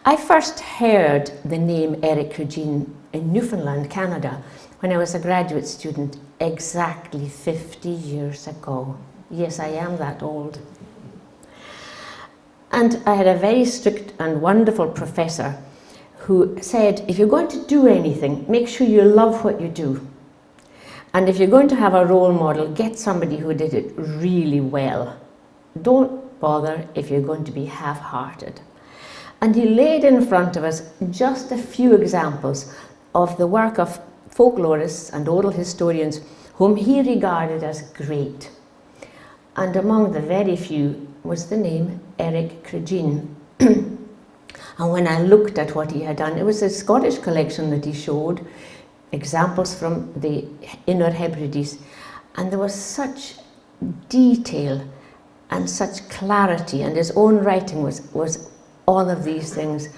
I first heard the name Eric Cregeen in Newfoundland, Canada, when I was a graduate student exactly 50 years ago. Yes, I am that old. And I had a very strict and wonderful professor who said, if you're going to do anything, make sure you love what you do. And if you're going to have a role model, get somebody who did it really well. Don't bother if you're going to be half-hearted. And he laid in front of us just a few examples of the work of folklorists and oral historians whom he regarded as great. And among the very few was the name Eric Cregeen. And when I looked at what he had done, it was a Scottish collection that he showed, examples from the Inner Hebrides, and there was such detail and such clarity, and his own writing was all of these things,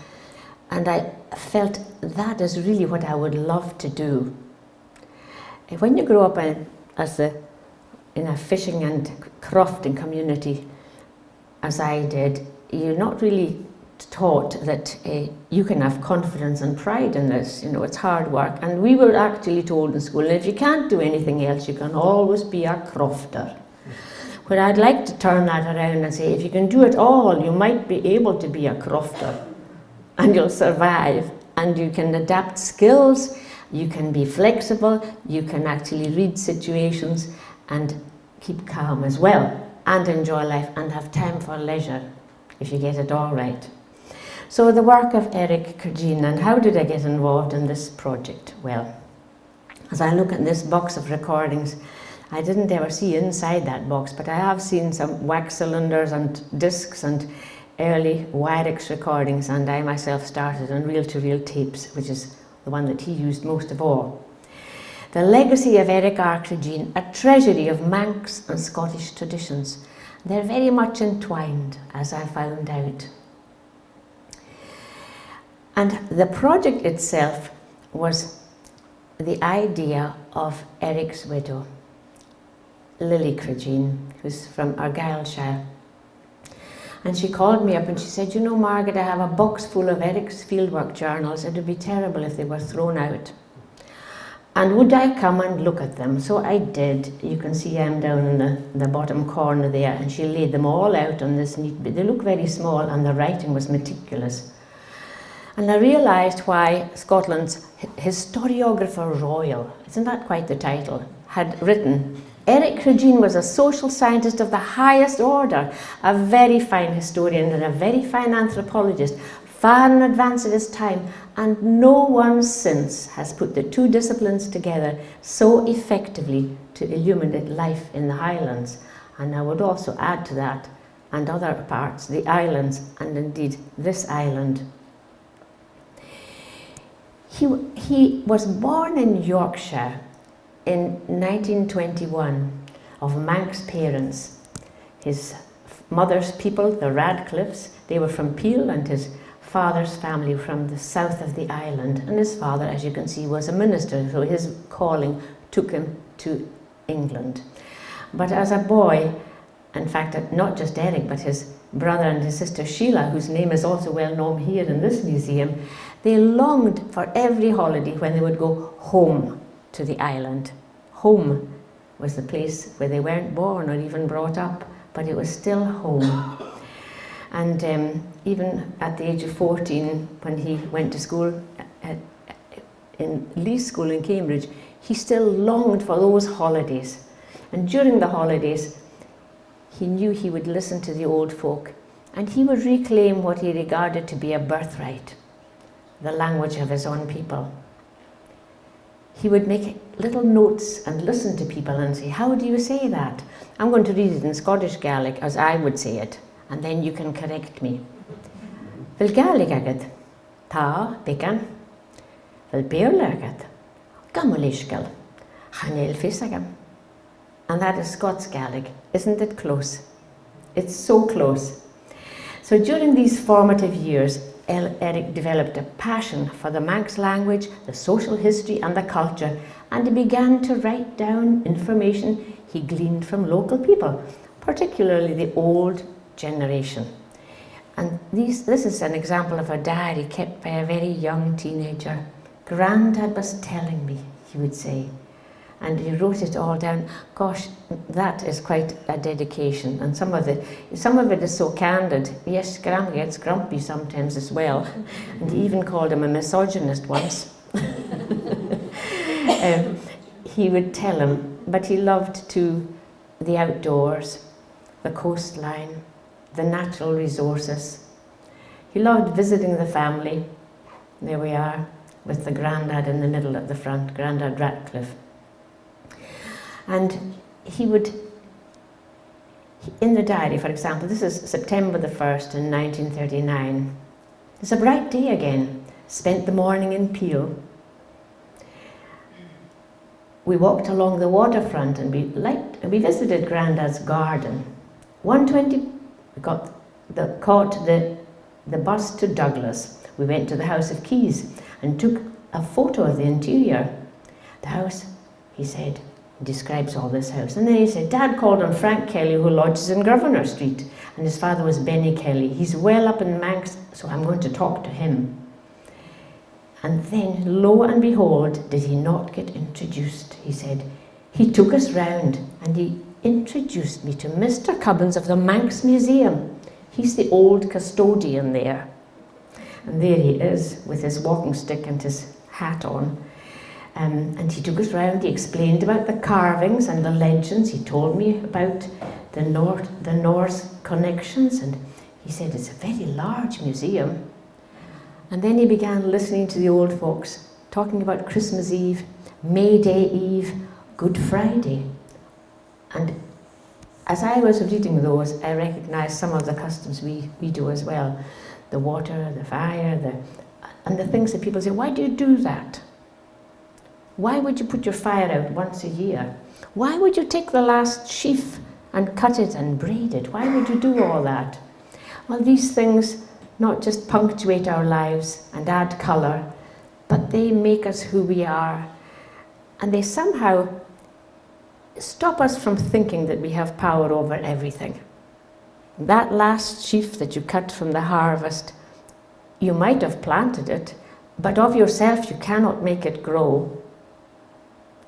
and I felt that is really what I would love to do. When you grow up in a fishing and crofting community, as I did, you're not really taught that you can have confidence and pride in this. You know, it's hard work, and we were actually told in school, if you can't do anything else, you can always be a crofter. But I'd like to turn that around and say, if you can do it all, you might be able to be a crofter, and you'll survive, and you can adapt skills, you can be flexible, you can actually read situations and keep calm as well, and enjoy life and have time for leisure, if you get it all right. So the work of Eric Cregeen, and how did I get involved in this project? Well, as I look at this box of recordings, I didn't ever see inside that box, but I have seen some wax cylinders and discs and early Wyrex recordings, and I myself started on reel-to-reel tapes, which is the one that he used most of all. The legacy of Eric R. Cregeen, a treasury of Manx and Scottish traditions. They're very much entwined, as I found out. And the project itself was the idea of Eric's widow, Lily Cregeen, who's from Argyllshire. And she called me up and she said, you know, Margaret, I have a box full of Eric's fieldwork journals. It would be terrible if they were thrown out. And would I come and look at them? So I did. You can see I'm down in the bottom corner there, and she laid them all out on this neat bit. They look very small, and the writing was meticulous. And I realised why Scotland's historiographer royal, isn't that quite the title, had written, Eric Cregeen was a social scientist of the highest order, a very fine historian and a very fine anthropologist, far in advance of his time, and no one since has put the two disciplines together so effectively to illuminate life in the Highlands. And I would also add to that, and other parts, the islands, and indeed this island. He was born in Yorkshire in 1921 of Manx parents. His mother's people, the Radcliffes, they were from Peel, and his father's family from the south of the island. And his father, as you can see, was a minister, so his calling took him to England. But as a boy, in fact, not just Eric, but his brother and his sister Sheila, whose name is also well known here in this museum, they longed for every holiday when they would go home to the island. Home was the place where they weren't born or even brought up, but it was still home. And even at the age of 14, when he went to school in Lee School in Cambridge, he still longed for those holidays. And during the holidays, he knew he would listen to the old folk, and he would reclaim what he regarded to be a birthright, the language of his own people. He would make little notes and listen to people and say, how do you say that? I'm going to read it in Scottish Gaelic as I would say it, and then you can correct me. Vil Gaelic agad, ta bican, vil bearla agad, gamalishgal, chanel fisagam. And that is Scots Gaelic. Isn't it close? It's so close. So during these formative years, Eric developed a passion for the Manx language, the social history and the culture, and he began to write down information he gleaned from local people, particularly the old generation. And this is an example of a diary kept by a very young teenager. Grandad was telling me, he would say. And he wrote it all down. Gosh, that is quite a dedication. And some of it is so candid. Yes, Grandma gets grumpy sometimes as well. And he even called him a misogynist once. He would tell him, but he loved the outdoors, the coastline, the natural resources. He loved visiting the family. There we are, with the Grandad in the middle at the front, Grandad Ratcliffe. And he would, in the diary, for example, this is September the 1st in 1939. It's a bright day again. Spent the morning in Peel. We walked along the waterfront and we visited Grandad's garden. 1:20, we caught the bus to Douglas. We went to the House of Keys and took a photo of the interior. The house, he said, describes all this house. And then he said, Dad called on Frank Kelly, who lodges in Grosvenor Street, and his father was Benny Kelly. He's well up in Manx, so I'm going to talk to him. And then, lo and behold, did he not get introduced? He said, he took us round and he introduced me to Mr. Cubbins of the Manx Museum. He's the old custodian there. And there he is with his walking stick and his hat on. And he took us round, he explained about the carvings and the legends. He told me about the Norse connections, and he said it's a very large museum. And then he began listening to the old folks, talking about Christmas Eve, May Day Eve, Good Friday. And as I was reading those, I recognised some of the customs we do as well. The water, the fire, and the things that people say, why do you do that? Why would you put your fire out once a year? Why would you take the last sheaf and cut it and braid it? Why would you do all that? Well, these things not just punctuate our lives and add colour, but they make us who we are. And they somehow stop us from thinking that we have power over everything. That last sheaf that you cut from the harvest, you might have planted it, but of yourself you cannot make it grow.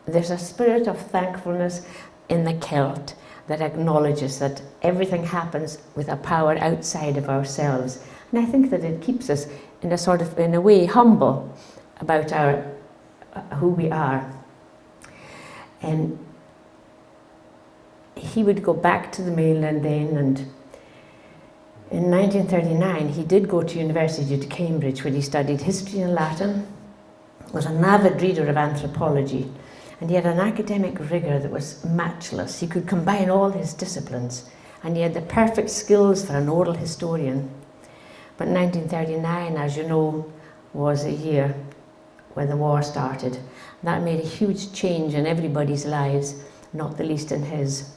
There's a spirit of thankfulness in the Celt that acknowledges that everything happens with a power outside of ourselves. And I think that it keeps us in a way, humble about who we are. And he would go back to the mainland then, and in 1939 he did go to University of Cambridge, where he studied history and Latin, was an avid reader of anthropology, and he had an academic rigour that was matchless. He could combine all his disciplines, and he had the perfect skills for an oral historian. But 1939, as you know, was a year when the war started. That made a huge change in everybody's lives, not the least in his.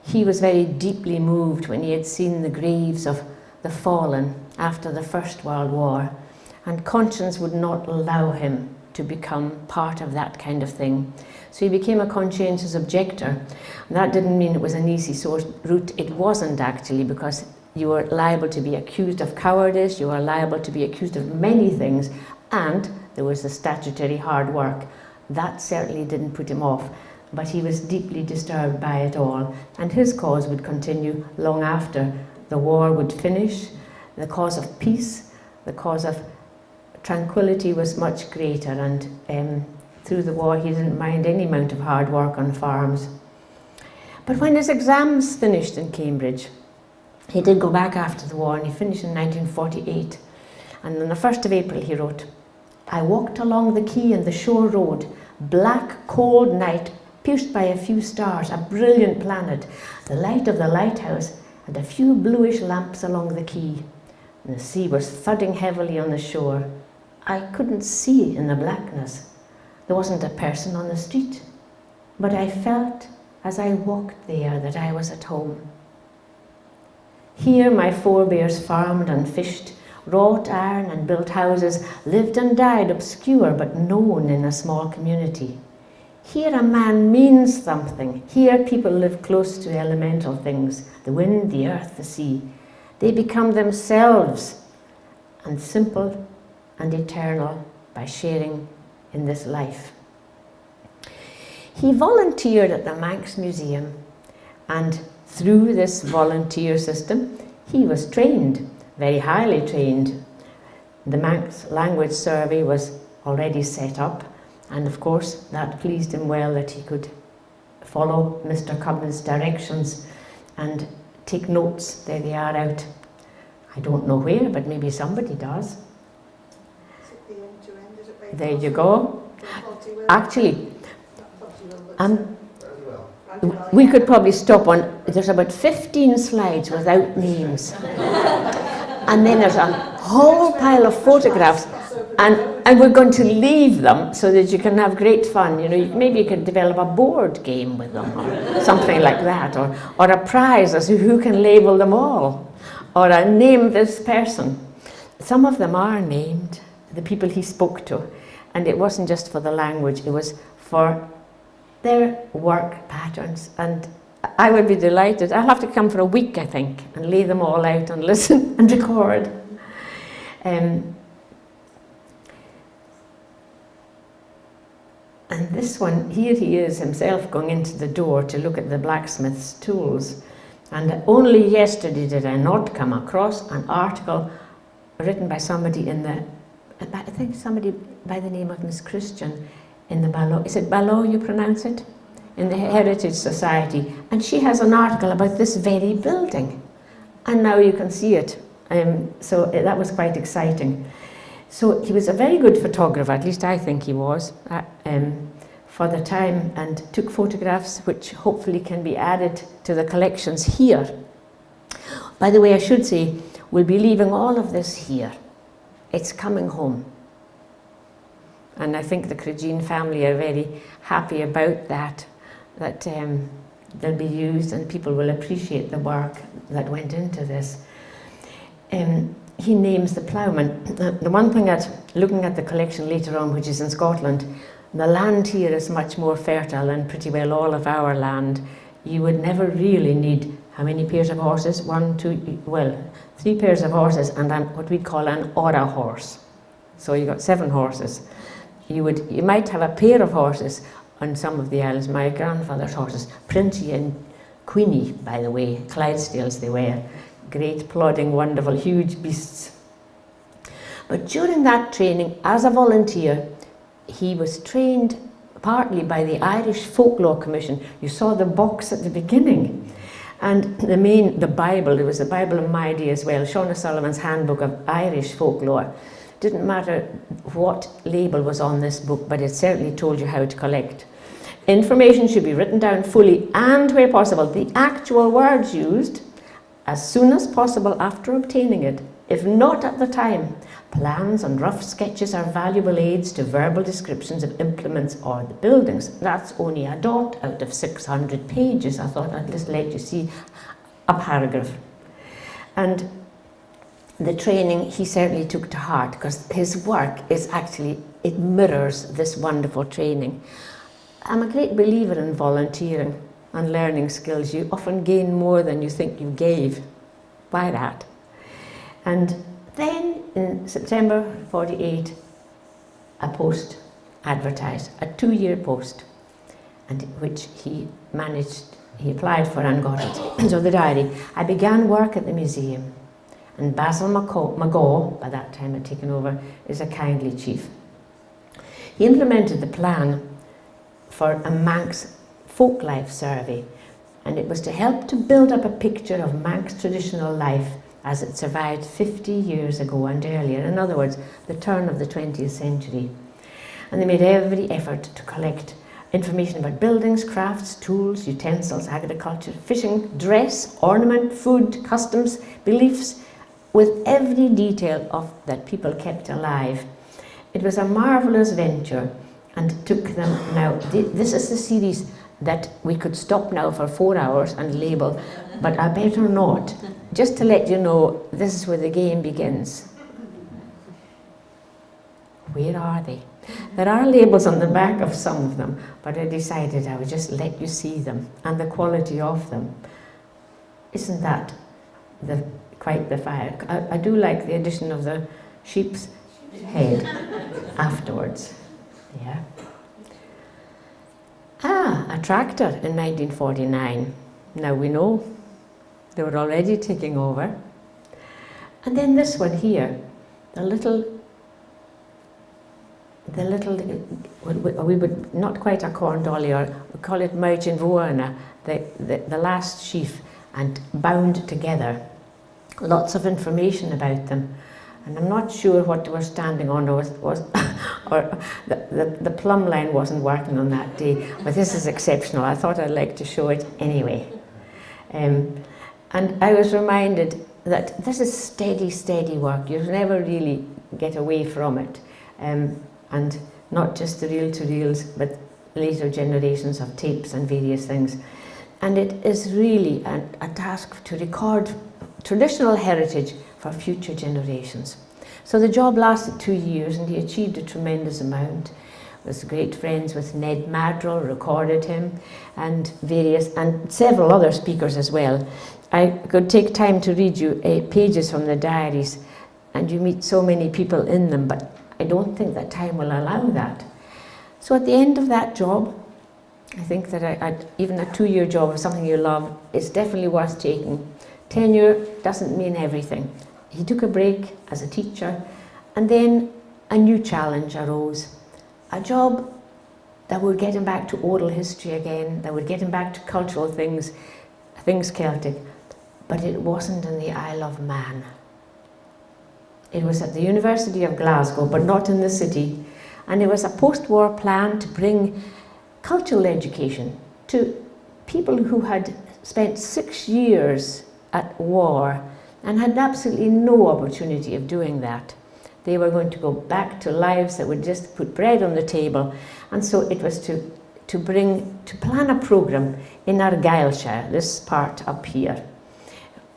He was very deeply moved when he had seen the graves of the fallen after the First World War, and conscience would not allow him to become part of that kind of thing. So he became a conscientious objector. And that didn't mean it was an easy route. It wasn't actually, because you were liable to be accused of cowardice, you were liable to be accused of many things, and there was the statutory hard work. That certainly didn't put him off, but he was deeply disturbed by it all, and his cause would continue long after the war would finish. The cause of peace, the cause of tranquility was much greater, and through the war he didn't mind any amount of hard work on farms. But when his exams finished in Cambridge, he did go back after the war, and he finished in 1948. And on the 1st of April he wrote, I walked along the quay and the shore road, black, cold night, pierced by a few stars, a brilliant planet, the light of the lighthouse, and a few bluish lamps along the quay. And the sea was thudding heavily on the shore. I couldn't see in the blackness. There wasn't a person on the street, but I felt as I walked there that I was at home. Here my forebears farmed and fished, wrought iron and built houses, lived and died obscure but known in a small community. Here a man means something. Here people live close to elemental things, the wind, the earth, the sea. They become themselves, and simple and eternal by sharing in this life. He volunteered at the Manx Museum, and through this volunteer system, he was trained, very highly trained. The Manx Language Survey was already set up, and of course that pleased him well that he could follow Mr. Cubman's directions and take notes. There they are out. I don't know where, but maybe somebody does. There you go. Actually, we could probably stop on, there's about 15 slides without names. And then there's a whole pile of photographs, and we're going to leave them so that you can have great fun. You know, maybe you could develop a board game with them, or something like that, or a prize as to who can label them all, or a name this person. Some of them are named, the people he spoke to, and it wasn't just for the language, it was for their work patterns. And I would be delighted. I'll have to come for a week, I think, and lay them all out and listen and record. And this one, here he is himself going into the door to look at the blacksmith's tools. And only yesterday did I not come across an article written by somebody in the, I think somebody by the name of Miss Christian in the Ballaugh, is it Ballaugh you pronounce it? In the Heritage Society. And she has an article about this very building. And now you can see it. So that was quite exciting. So he was a very good photographer, at least I think he was, for the time, and took photographs which hopefully can be added to the collections here. By the way, I should say, we'll be leaving all of this here. It's coming home. And I think the Cregeen family are very happy about that, that they'll be used and people will appreciate the work that went into this. He names the ploughman. The one thing that, looking at the collection later on, which is in Scotland, the land here is much more fertile than pretty well all of our land. You would never really need, how many pairs of horses? 3 pairs of horses and then what we'd call an ora horse. So you got 7 horses. You might have a pair of horses on some of the islands. My grandfather's horses, Princey and Queenie, by the way, Clydesdales they were, great plodding, wonderful, huge beasts. But during that training, as a volunteer, he was trained partly by the Irish Folklore Commission. You saw the box at the beginning. And the Bible, there was the Bible of my day as well, Sean O'Sullivan's Handbook of Irish Folklore. Didn't matter what label was on this book, but it certainly told you how to collect. Information should be written down fully and, where possible, the actual words used as soon as possible after obtaining it. If not at the time, plans and rough sketches are valuable aids to verbal descriptions of implements or the buildings. That's only a dot out of 600 pages. I thought I'd just let you see a paragraph. And the training he certainly took to heart, because his work is actually, it mirrors this wonderful training. I'm a great believer in volunteering and learning skills. You often gain more than you think you gave by that. And then in September 48, a post advertised, a 2-year post, and which he applied for and got it. So the diary, I began work at the museum, and Basil McGaw, by that time had taken over, is a kindly chief. He implemented the plan for a Manx folk life survey, and it was to help to build up a picture of Manx traditional life as it survived 50 years ago and earlier, in other words, the turn of the 20th century. And they made every effort to collect information about buildings, crafts, tools, utensils, agriculture, fishing, dress, ornament, food, customs, beliefs, with every detail of that people kept alive. It was a marvellous venture and took them now, this is the series that we could stop now for 4 hours and label, but I better not, just to let you know, this is where the game begins. Where are they? There are labels on the back of some of them, but I decided I would just let you see them and the quality of them. Isn't that quite the fire. I do like the addition of the sheep's head afterwards. Yeah. A tractor in 1949. Now we know they were already taking over. And then this one here, the little, we would, not quite a corn dolly, or we call it Merchant Voana, the last sheaf, and bound together. Lots of information about them. And I'm not sure what they were standing on, or the plumb line wasn't working on that day, but this is exceptional. I thought I'd like to show it anyway. And I was reminded that this is steady, steady work. You never really get away from it. And not just the reel-to-reels, but later generations of tapes and various things. And it is really a task to record traditional heritage for future generations. So the job lasted 2 years, and he achieved a tremendous amount. Was great friends with Ned Madrell, recorded him, and several other speakers as well. I could take time to read you pages from the diaries, and you meet so many people in them, but I don't think that time will allow that. So at the end of that job, I think that even a 2-year job of something you love is definitely worth taking. Tenure doesn't mean everything. He took a break as a teacher, and then a new challenge arose. A job that would get him back to oral history again, that would get him back to cultural things Celtic, but it wasn't in the Isle of Man. It was at the University of Glasgow, but not in the city, and it was a post-war plan to bring cultural education to people who had spent 6 years at war and had absolutely no opportunity of doing that. They were going to go back to lives that would just put bread on the table, and so it was to plan a programme in Argyllshire, this part up here,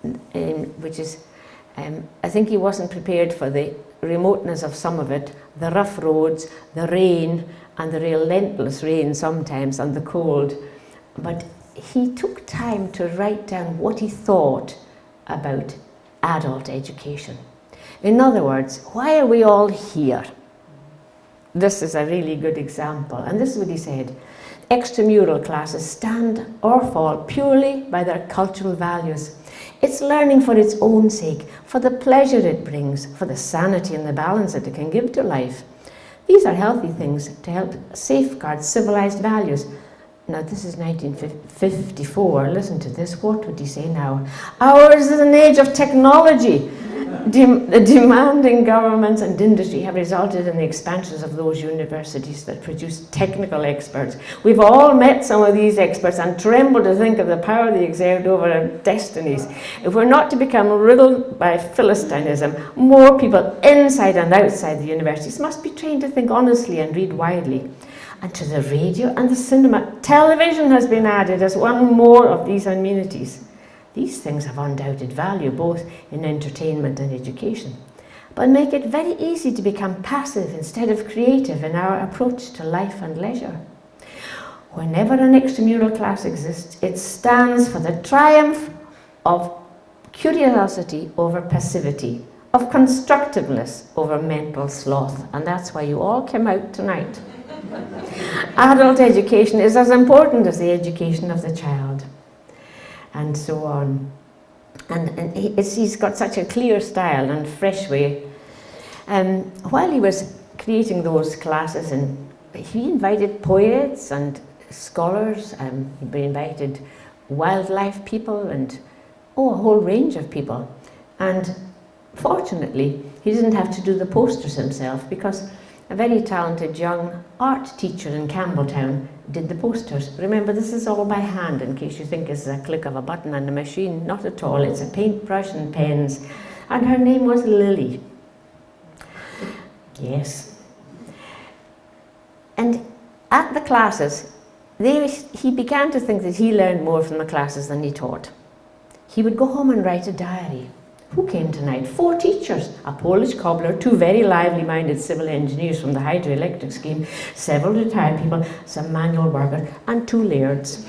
which is, I think he wasn't prepared for the remoteness of some of it, the rough roads, the rain, and the relentless rain sometimes, and the cold. But he took time to write down what he thought about adult education. In other words, why are we all here? This is a really good example, and this is what he said. Extramural classes stand or fall purely by their cultural values. It's learning for its own sake, for the pleasure it brings, for the sanity and the balance that it can give to life. These are healthy things to help safeguard civilized values. Now, this is 1954. Listen to this. What would he say now? Ours is an age of technology. The demanding governments and industry have resulted in the expansions of those universities that produce technical experts. We've all met some of these experts and tremble to think of the power they exert over our destinies. If we're not to become riddled by Philistinism, more people inside and outside the universities must be trained to think honestly and read widely. And to the radio and the cinema, television has been added as one more of these amenities. These things have undoubted value, both in entertainment and education, but make it very easy to become passive instead of creative in our approach to life and leisure. Whenever an extramural class exists, it stands for the triumph of curiosity over passivity, of constructiveness over mental sloth, and that's why you all came out tonight. Adult education is as important as the education of the child. And so on. And he's got such a clear style and fresh way. While he was creating those classes, and he invited poets and scholars, he invited wildlife people and a whole range of people. And fortunately, he didn't have to do the posters himself, because a very talented young art teacher in Campbelltown did the posters. Remember, this is all by hand, in case you think it's a click of a button and a machine. Not at all. It's a paintbrush and pens. And her name was Lily. Yes. And at the classes, he began to think that he learned more from the classes than he taught. He would go home and write a diary. Who came tonight? 4 teachers, a Polish cobbler, 2 very lively-minded civil engineers from the hydroelectric scheme, several retired people, some manual workers, and 2 lairds.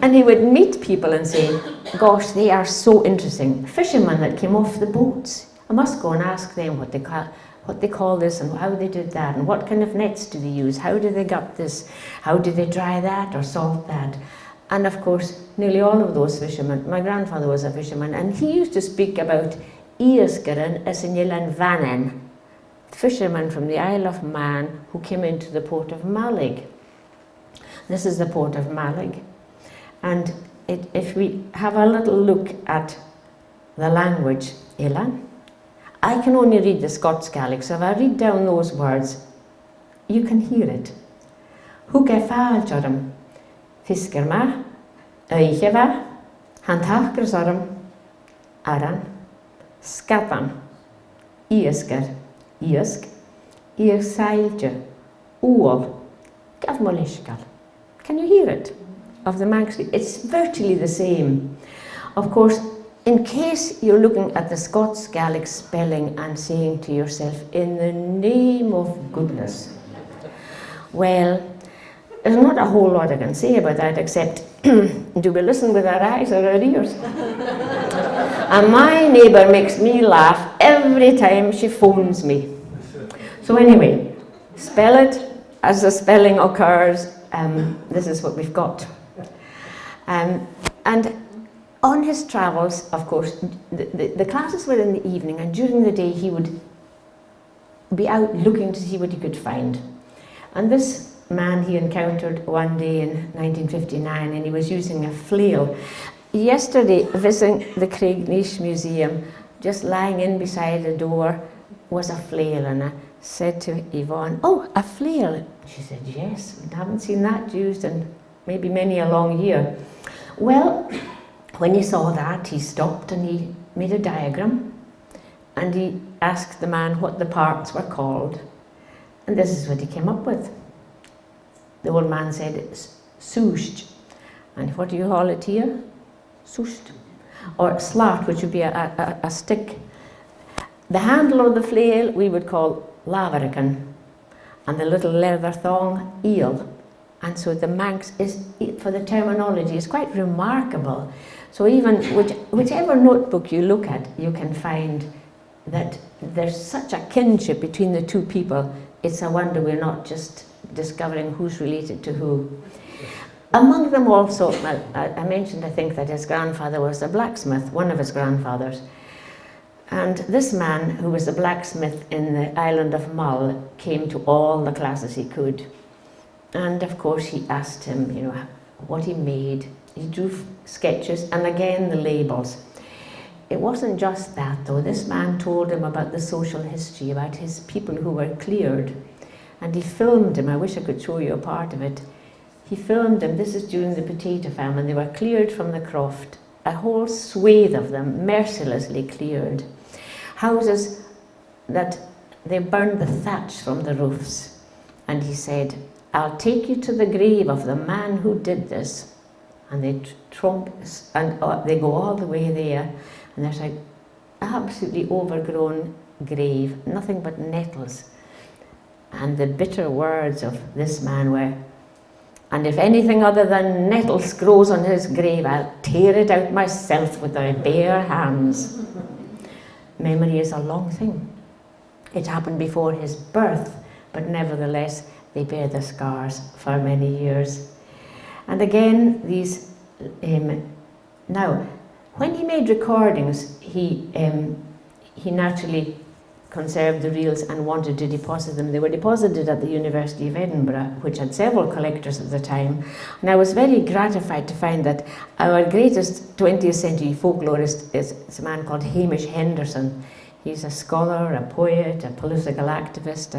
And he would meet people and say, gosh, they are so interesting. Fishermen that came off the boats. I must go and ask them what they call this and how they did that and what kind of nets do they use, how do they gut this, how do they dry that or salt that. And of course, nearly all of those fishermen, my grandfather was a fisherman, and he used to speak about Iascaran as in Yilan Vanen, fishermen from the Isle of Man who came into the port of Malig. This is the port of Malig. And if we have a little look at the language, Ilan, I can only read the Scots Gaelic, so if I read down those words, you can hear it. Húgefailtjorm, fiskerma, Eicheva, Hantachgrasorm, Aran, Scatan, Iascar, Iask, Iarsailja, Uol, Gavmolishkal. Can you hear it? Of the Manx, it's virtually the same. Of course, in case you're looking at the Scots Gaelic spelling and saying to yourself, in the name of goodness, well, there's not a whole lot I can say about that except do we listen with our eyes or our ears? And my neighbour makes me laugh every time she phones me. So anyway, spell it as the spelling occurs. This is what we've got. And on his travels, of course, the classes were in the evening, and during the day he would be out looking to see what he could find. And this man he encountered one day in 1959, and he was using a flail. Yesterday, visiting the Cregneash Museum, just lying in beside the door was a flail, and I said to Yvonne, "Oh, a flail." She said, "Yes, I haven't seen that used in maybe many a long year." Well, when he saw that, he stopped and he made a diagram, and he asked the man what the parts were called, and this is what he came up with. The old man said, "It's soosht." And what do you call it here? Soosht. Or slat, which would be a stick. The handle of the flail we would call laverican, and the little leather thong, eel. And so the Manx is, for the terminology, is quite remarkable. So even whichever notebook you look at, you can find that there's such a kinship between the two people. It's a wonder we're not just discovering who's related to who. Among them also, I mentioned, I think, that his grandfather was a blacksmith, one of his grandfathers. And this man, who was a blacksmith in the island of Mull, came to all the classes he could. And of course he asked him, you know, what he made. He drew sketches, and again the labels. It wasn't just that though. This man told him about the social history, about his people who were cleared. And he filmed him. I wish I could show you a part of it. He filmed him. This is during the potato famine. They were cleared from the croft. A whole swathe of them, mercilessly cleared. Houses that they burned the thatch from the roofs. And he said, "I'll take you to the grave of the man who did this." And they trump, and they go all the way there, and there's an absolutely overgrown grave, nothing but nettles. And the bitter words of this man were, "And if anything other than nettles grows on his grave, I'll tear it out myself with my bare hands." Memory is a long thing. It happened before his birth, but nevertheless, they bear the scars for many years. And again, these, now, when he made recordings, he naturally conserved the reels and wanted to deposit them. They were deposited at the University of Edinburgh, which had several collectors at the time. And I was very gratified to find that our greatest 20th century folklorist is a man called Hamish Henderson. He's a scholar, a poet, a political activist.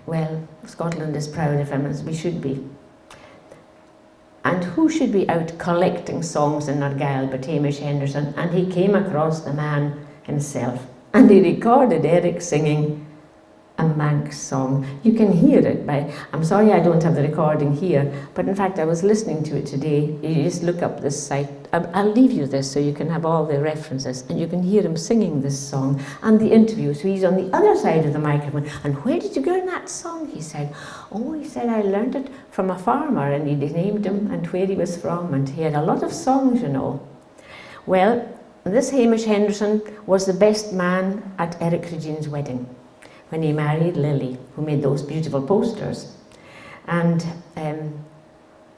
Well, Scotland is proud of him, as we should be. And who should be out collecting songs in Argyll but Hamish Henderson? And he came across the man himself. And he recorded Eric singing a Manx song. You can hear it I'm sorry I don't have the recording here, but in fact I was listening to it today. You just look up this site I'll leave you this so you can have all the references, and you can hear him singing this song and the interview. So he's on the other side of the microphone. And where did you learn that song? He said, oh, he said, I learned it from a farmer, and he named him and where he was from, and he had a lot of songs, you know. Well, this Hamish Henderson was the best man at Eric Cregeen's wedding when he married Lily, who made those beautiful posters. And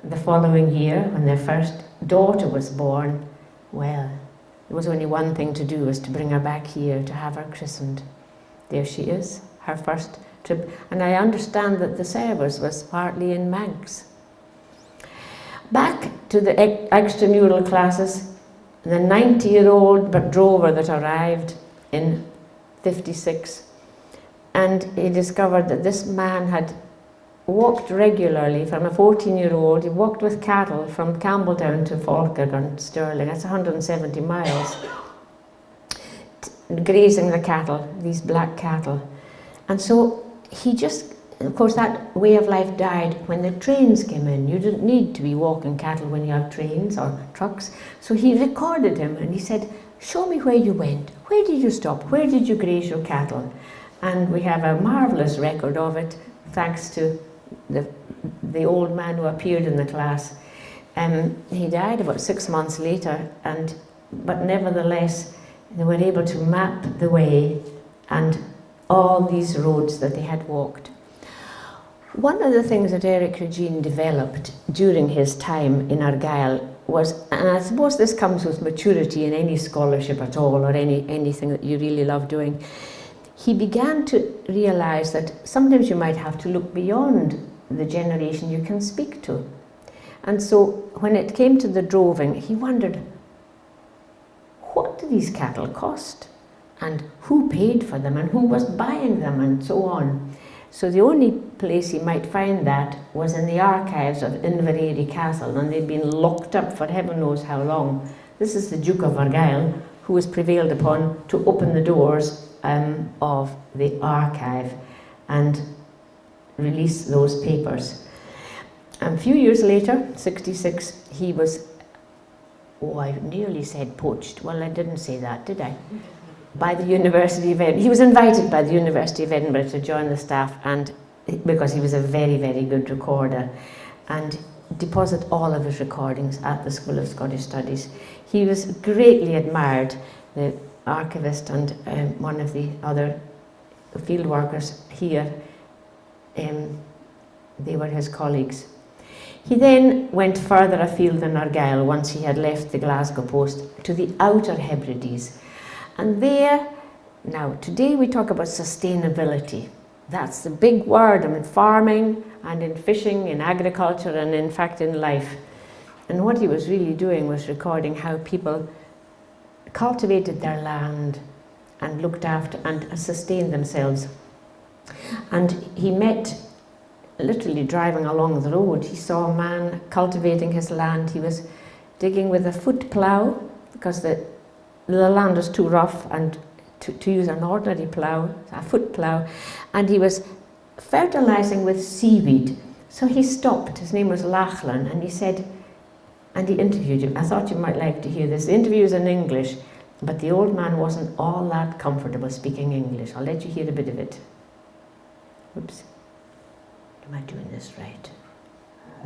the following year, when their first daughter was born, well, there was only one thing to do, was to bring her back here to have her christened. There she is, her first trip. And I understand that the service was partly in Manx. Back to the extramural classes, the 90-year-old drover that arrived in 56, and he discovered that this man had walked regularly from a 14-year-old. He walked with cattle from Campbelltown to Falkirk on Stirling. That's 170 miles, grazing the cattle, these black cattle. And so he just, of course, that way of life died when the trains came in. You didn't need to be walking cattle when you have trains or trucks. So he recorded him, and he said, show me where you went. Where did you stop? Where did you graze your cattle? And we have a marvellous record of it, thanks to the old man who appeared in the class. He died about 6 months later, but nevertheless they were able to map the way and all these roads that they had walked. One of the things that Eric Cregeen developed during his time in Argyll was, and I suppose this comes with maturity in any scholarship at all, or anything that you really love doing, he began to realise that sometimes you might have to look beyond the generation you can speak to. And so when it came to the droving, he wondered, what do these cattle cost? And who paid for them? And who was buying them? And so on. So the only place he might find that was in the archives of Inverary Castle, and they'd been locked up for heaven knows how long. This is the Duke of Argyll, who was prevailed upon to open the doors of the archive and release those papers. A few years later, 66, he was, oh, I nearly said poached. Well, I didn't say that, did I? By the University of Edinburgh. He was invited by the University of Edinburgh to join the staff, and because he was a very, very good recorder, and deposit all of his recordings at the School of Scottish Studies. He was greatly admired, the archivist and one of the other field workers here, they were his colleagues. He then went further afield than Argyll once he had left the Glasgow post, to the Outer Hebrides. And there, now today we talk about sustainability. That's the big word in farming and in fishing, in agriculture, and in fact in life. And what he was really doing was recording how people cultivated their land and looked after and sustained themselves. And he met, literally driving along the road, he saw a man cultivating his land. He was digging with a foot plough because the land was too rough and to use an ordinary plough, a foot plough, and he was fertilizing with seaweed. So he stopped, his name was Lachlan, and he said, and he interviewed him. I thought you might like to hear this. The interview is in English, but the old man wasn't all that comfortable speaking English. I'll let you hear a bit of it. Oops. Am I doing this right?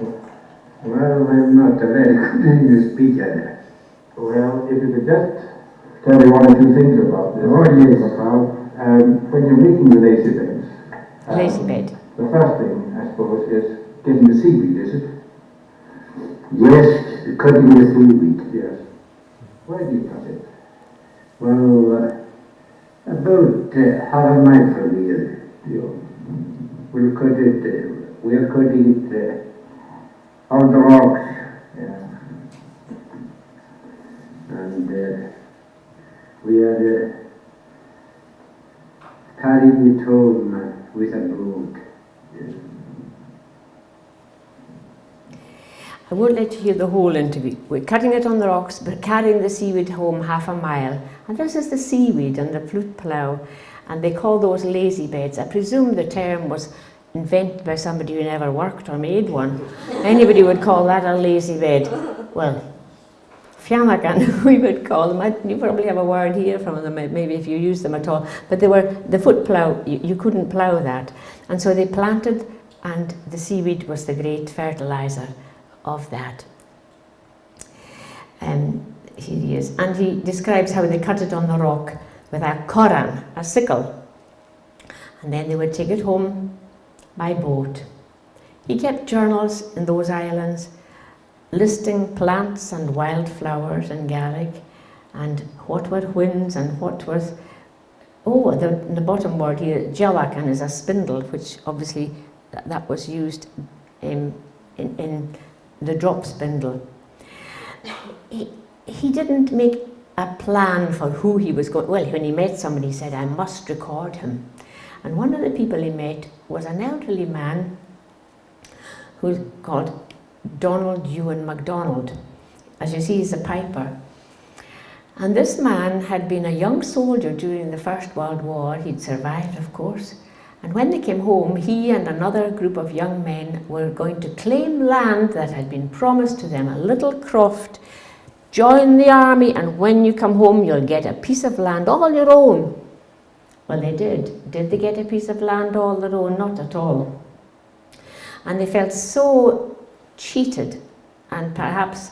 Well, I'm not a very good English speaker. Well, if you could just tell me one or two things about this. Oh, yes. When you're making the lazy beds. Lazy bed. The first thing, I suppose, is getting the seaweed, is it? Yes, cutting the seaweed. Yes. Where do you cut it? Well, about half a mile from here. We'll cut it, we're cutting it on the rocks. Yeah. And we are carrying it home with a broom. I won't let you hear the whole interview. We're cutting it on the rocks, but carrying the seaweed home half a mile. And this is the seaweed and the flute plough, and they call those lazy beds. I presume the term was invented by somebody who never worked or made one. Anybody would call that a lazy bed. Well, fiannagan, we would call them. You probably have a word here from them, maybe if you use them at all. But they were the foot plough, you couldn't plough that. And so they planted, and the seaweed was the great fertiliser of that. Here he is. And he describes how they cut it on the rock with a corran, a sickle. And then they would take it home by boat. He kept journals in those islands, listing plants and wildflowers in Gaelic, and what were winds and what was, the bottom word here, Jawakan, is a spindle, which obviously that was used in the drop spindle. He didn't make a plan for who he was going. Well, when he met somebody, he said, I must record him. And one of the people he met was an elderly man who's called Donald Ewan MacDonald. As you see, he's a piper. And this man had been a young soldier during the First World War. He'd survived, of course. And when they came home, he and another group of young men were going to claim land that had been promised to them, a little croft. Join the army, and when you come home, you'll get a piece of land all your own. Well, they did. Did they get a piece of land all their own? Not at all. And they felt so cheated, and perhaps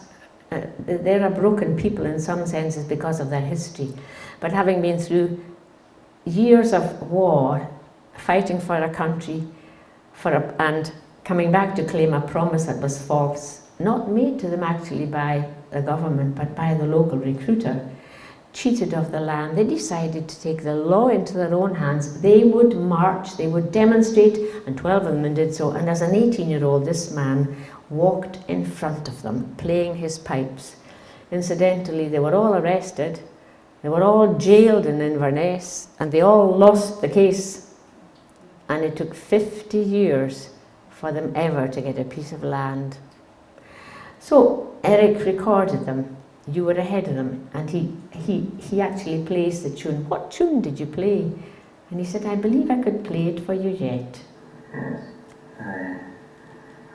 they're a broken people in some senses because of their history. But having been through years of war, fighting for a country, and coming back to claim a promise that was false, not made to them actually by the government, but by the local recruiter, cheated of the land, they decided to take the law into their own hands. They would march, they would demonstrate, and 12 of them did so. And as an 18-year-old, this man walked in front of them, playing his pipes. Incidentally, they were all arrested, they were all jailed in Inverness, and they all lost the case. And it took 50 years for them ever to get a piece of land. So Eric recorded them. You were ahead of them, and he actually plays the tune. What tune did you play? And he said, I believe I could play it for you yet. Yes.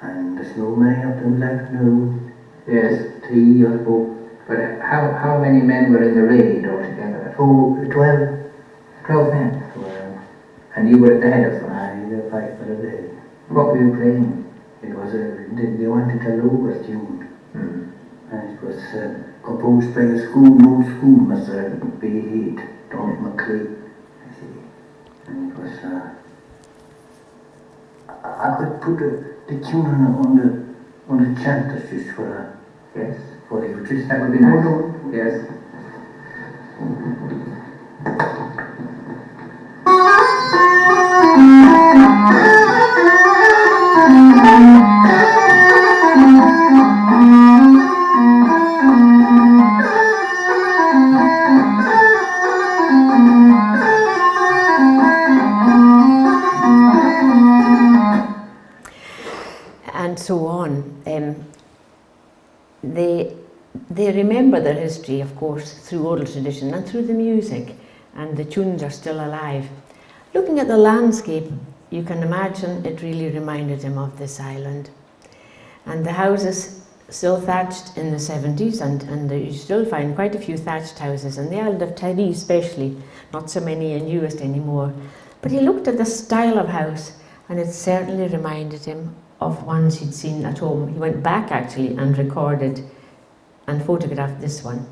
And the snowman up in Blacknoon. Yes. 3 or 4. But how many men were in the raid altogether? 12 men. 12. And you were at the head of them? I the fight for the day. What were you playing? It was they wanted a lower tune. And it was composed by a old schoolmaster, B.H. Donald McLean, I see. And it was, I could put the tune on the chanter just for yes, for you. Just that would be nice. Yes. So on. They remember their history, of course, through oral tradition and through the music, and the tunes are still alive. Looking at the landscape, you can imagine it really reminded him of this island. And the houses still thatched in the 70s, and you still find quite a few thatched houses, and the island of Tiree especially, not so many in Uist anymore. But he looked at the style of house, and it certainly reminded him of ones he'd seen at home. He went back actually and recorded and photographed this one.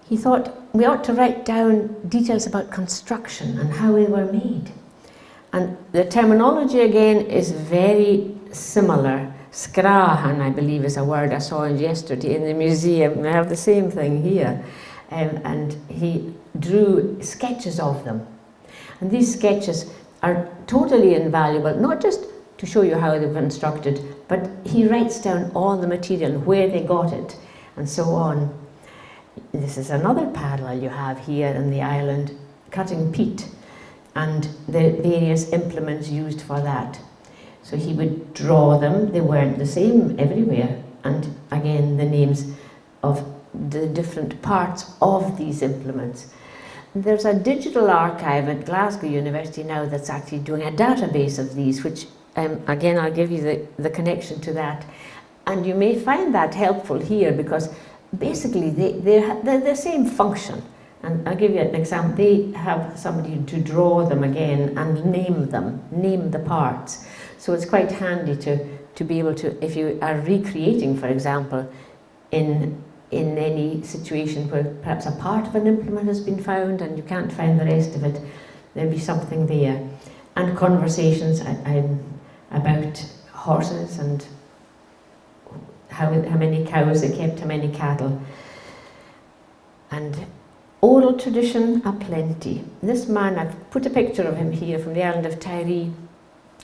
He thought we ought to write down details about construction and how they were made. And the terminology again is very similar. Scrahan, I believe, is a word I saw yesterday in the museum. I have the same thing here. And he drew sketches of them. And these sketches are totally invaluable, not just to show you how they were constructed, but he writes down all the material, where they got it, and so on. This is another parallel you have here in the island, cutting peat, and the various implements used for that. So he would draw them. They weren't the same everywhere, and again the names of the different parts of these implements. There's a digital archive at Glasgow University now that's actually doing a database of these, which again, I'll give you the connection to that. And you may find that helpful here, because basically they're the same function. And I'll give you an example. They have somebody to draw them again and name the parts. So it's quite handy to be able to, if you are recreating, for example, in any situation where perhaps a part of an implement has been found and you can't find the rest of it, there'll be something there. And conversations about horses and how many cows they kept, how many cattle. And oral tradition aplenty. This man, I've put a picture of him here from the island of Tiree,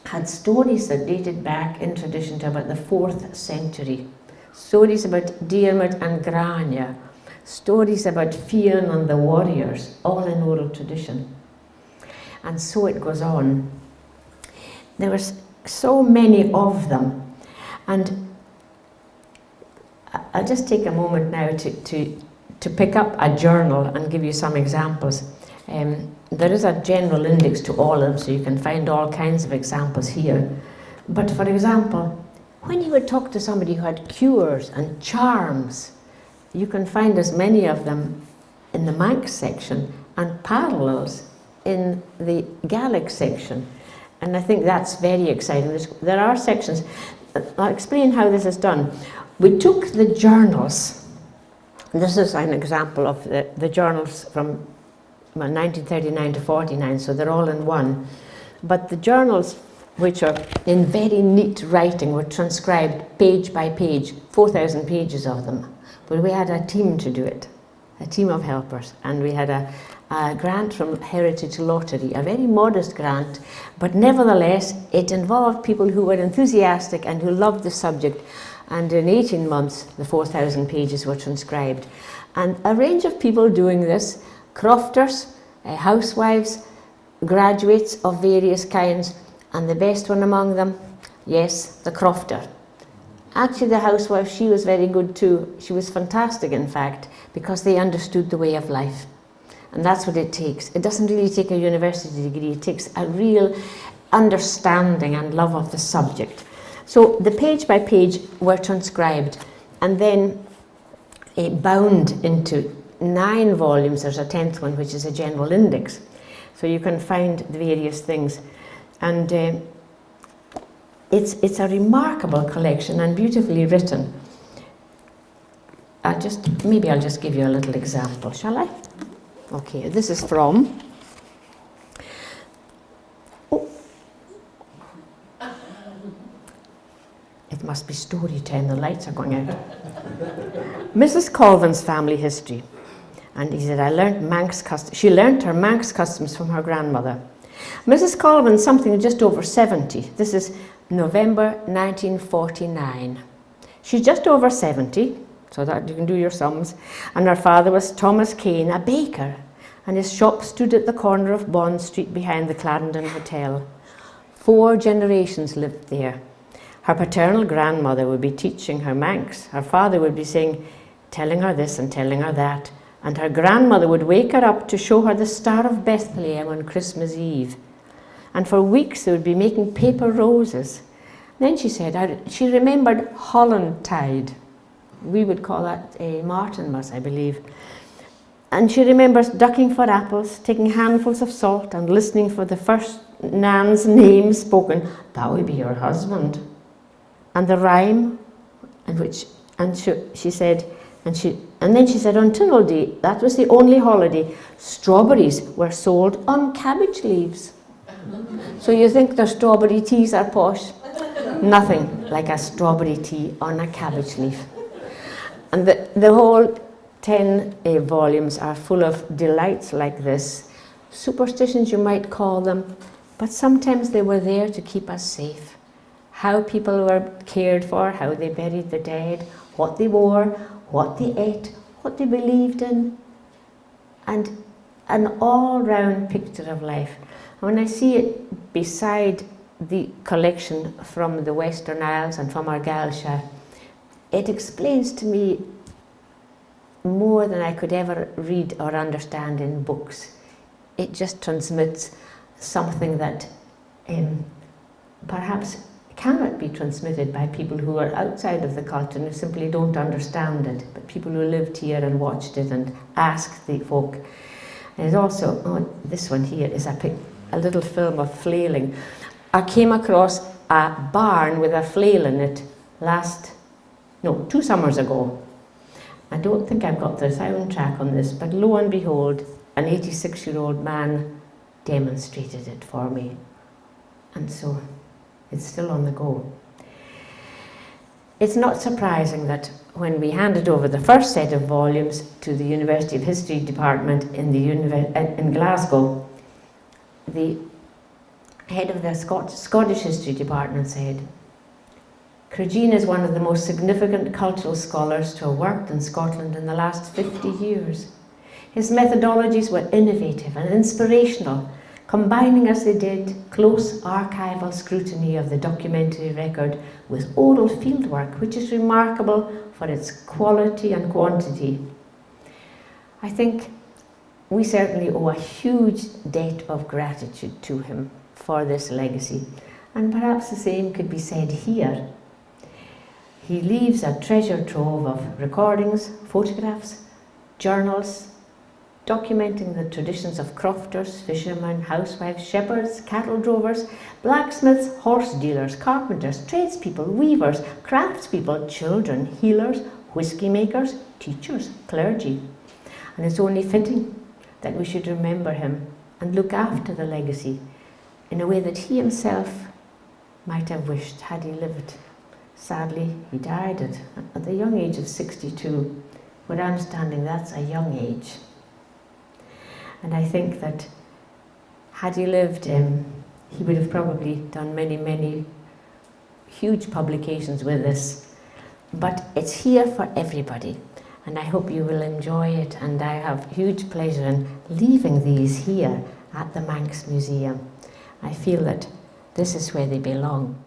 had stories that dated back in tradition to about the 4th century. Stories about Diarmid and Grania, stories about Fionn and the warriors, all in oral tradition. And so it goes on. There were so many of them. And I'll just take a moment now to pick up a journal and give you some examples. There is a general index to all of them, so you can find all kinds of examples here. But for example, when you would talk to somebody who had cures and charms, you can find as many of them in the Manx section and parallels in the Gaelic section. And I think that's very exciting. There are sections. I'll explain how this is done. We took the journals. This is an example of the journals from 1939 to 49, so they're all in one. But the journals, which are in very neat writing, were transcribed page by page, 4,000 pages of them. But we had a team to do it, a team of helpers, and we had a grant from Heritage Lottery, a very modest grant, but nevertheless it involved people who were enthusiastic and who loved the subject. And in 18 months, the 4,000 pages were transcribed. And a range of people doing this, crofters, housewives, graduates of various kinds, and the best one among them, yes, the crofter. Actually, the housewife, she was very good too. She was fantastic, in fact, because they understood the way of life. And that's what it takes. It doesn't really take a university degree. It takes a real understanding and love of the subject. So the page by page were transcribed and then bound into 9 volumes. There's a 10th one, which is a general index. So you can find the various things. And it's a remarkable collection and beautifully written. Maybe I'll just give you a little example, shall I? Okay, this is from... It must be story time, the lights are going out. Mrs. Colvin's family history. And he said, she learnt her Manx customs from her grandmother. Mrs. Colvin, something just over 70. This is November 1949. She's just over 70, so that you can do your sums. And her father was Thomas Kane, a baker, and his shop stood at the corner of Bond Street behind the Clarendon Hotel. 4 generations lived there. Her paternal grandmother would be teaching her Manx. Her father would be telling her this and telling her that. And her grandmother would wake her up to show her the Star of Bethlehem on Christmas Eve. And for weeks they would be making paper roses. Then she said she remembered Holland-tide. We would call that a Martinmas, I believe. And she remembers ducking for apples, taking handfuls of salt and listening for the first Nan's name spoken. That would be your husband. And the rhyme, and then she said, on Tynwald Day, that was the only holiday, strawberries were sold on cabbage leaves. So you think the strawberry teas are posh? Nothing like a strawberry tea on a cabbage leaf. And the whole 10 volumes are full of delights like this. Superstitions, you might call them, but sometimes they were there to keep us safe. How people were cared for, how they buried the dead, what they wore, what they ate, what they believed in, and an all-round picture of life. And when I see it beside the collection from the Western Isles and from Argyllshire, it explains to me more than I could ever read or understand in books. It just transmits something that perhaps cannot be transmitted by people who are outside of the cult and who simply don't understand it, but people who lived here and watched it and asked the folk. And it's also, oh, this one here is a little film of flailing. I came across a barn with a flail in it 2 summers ago. I don't think I've got the soundtrack on this, but lo and behold, an 86-year-old man demonstrated it for me. And so it's still on the go. It's not surprising that when we handed over the first set of volumes to the University of History Department in Glasgow, the head of the Scottish History Department said, Cregeen is one of the most significant cultural scholars to have worked in Scotland in the last 50 years. His methodologies were innovative and inspirational, combining as they did close archival scrutiny of the documentary record with oral fieldwork, which is remarkable for its quality and quantity. I think we certainly owe a huge debt of gratitude to him for this legacy, and perhaps the same could be said here. He leaves a treasure trove of recordings, photographs, journals, documenting the traditions of crofters, fishermen, housewives, shepherds, cattle drovers, blacksmiths, horse dealers, carpenters, tradespeople, weavers, craftspeople, children, healers, whiskey makers, teachers, clergy. And it's only fitting that we should remember him and look after the legacy in a way that he himself might have wished had he lived. Sadly, he died at the young age of 62. With understanding that's a young age. And I think that had he lived, he would have probably done many, many huge publications with this. But it's here for everybody, and I hope you will enjoy it, and I have huge pleasure in leaving these here at the Manx Museum. I feel that this is where they belong.